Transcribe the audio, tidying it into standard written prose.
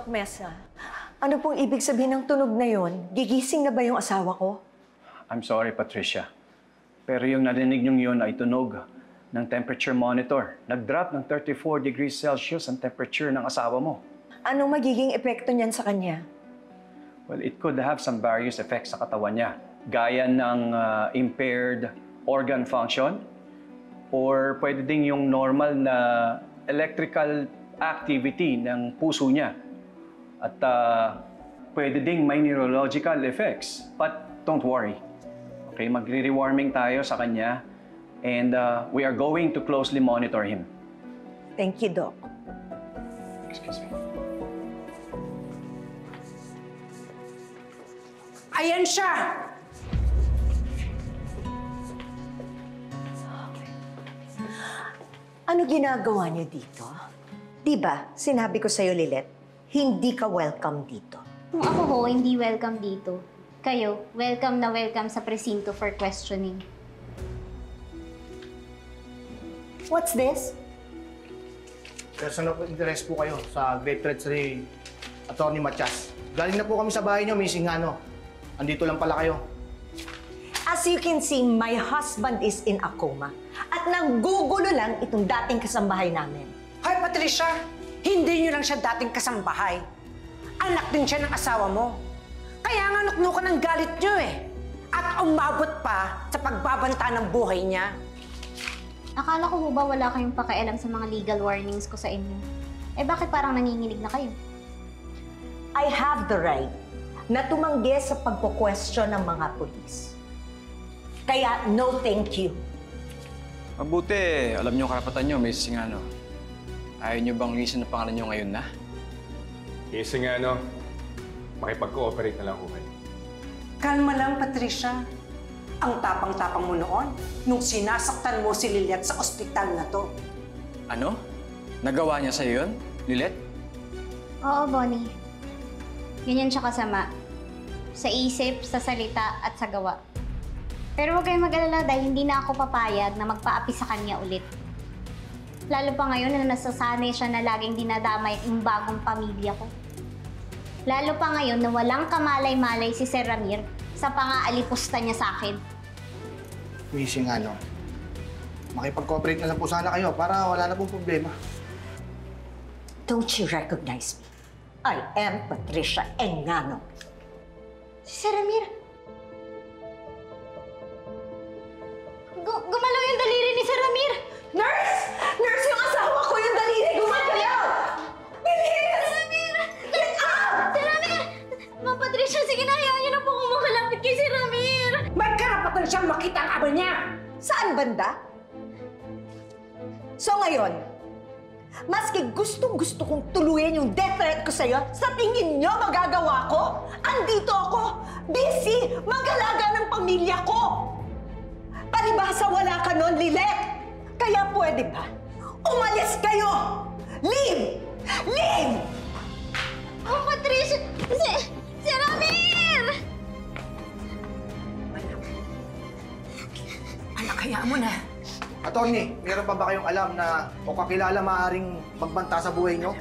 Doc Mesa, ano pong ibig sabihin ng tunog na yon? Gigising na ba yung asawa ko? I'm sorry, Patricia. Pero yung narinig niyong yun ay tunog ng temperature monitor. Nag-drop ng 34 degrees Celsius ang temperature ng asawa mo. Anong magiging epekto niyan sa kanya? Well, it could have some various effects sa katawan niya. Gaya ng impaired organ function or pwede ding yung normal na electrical activity ng puso niya. At pwede ding may neurological effects. But don't worry. Okay, magre-rewarming tayo sa kanya and we are going to closely monitor him. Thank you, Doc. Excuse me. Ayan siya! Ano ginagawa niyo dito? Diba, sinabi ko sa'yo, Lilet, hindi ka welcome dito. Kung ako ho, hindi welcome dito. Kayo, welcome na welcome sa presinto for questioning. What's this? Personal interest po kayo sa grave threats ni Atty. Matias. Galing na po kami sa bahay niyo, Miss Ingano. Andito lang pala kayo. As you can see, my husband is in a coma. At nanggugulo lang itong dating kasambahay namin. Hoy, Patricia! Hindi niyo lang siya dating kasambahay. Anak din siya ng asawa mo. Kaya nga nuknukan ng galit niyo eh. At umabot pa sa pagbabanta ng buhay niya. Akala ko ho ba wala kayong pakialam sa mga legal warnings ko sa inyo? Eh bakit parang nanginginig na kayo? I have the right na tumanggi sa pagpo-question ng mga pulis. Kaya no thank you. Mabuti, alam niyo karapatan niyo, Miss Singano. Ayaw niyo bang lisin na pangalan niyo ngayon na? Kasi nga, no, makipag-cooperate na lang ho kayo. Kalma lang, Patricia. Ang tapang-tapang mo noon nung sinasaktan mo si Liliat sa ospital na to. Ano? Nagawa niya sa'yo yun, Lilet? Oo, Bonnie. Ganyan siya kasama. Sa isip, sa salita, at sa gawa. Pero huwag kayong mag-alala dahil hindi na ako papayag na magpaapi sa kanya ulit. Lalo pa ngayon na nasasanay siya na laging dinadamay yung bagong pamilya ko. Lalo pa ngayon na walang kamalay-malay si Sir Ramir sa pang-aalipusta niya sa akin. Miss Ingano, makipag-cooperate na lang po sana kayo para wala na pong problema. Don't you recognize me? I am Patricia Engano. Si Sir Ramir! Gumalaw yung daliri ni Sir Ramir! Nurse! Nurse, yung asawa ko yung daliri! Gumagalaw! Bilis! Sir Ramir! Sir Ramir! Ma'am Patricia, sige na, hayaan niyo na po kung makalapit kay Sir Ramir! May karapatan siyang makita ang ama niya! Saan banda? So ngayon, maski gustong-gusto kong tuluyan yung death threat ko sa'yo, sa tingin niyo magagawa ko? Andito ako, busy, mag-alaga ng pamilya ko! Palibhasa wala ka nun, Lilet! Kaya pwede ba? Umalis kayo! Leave! Leave! Ma'am Patricia! Sir Ramir! Anak, hayaan mo na. Atty., meron pa ba kayong alam na o kakilala maaaring magbanta sa buhay niyo?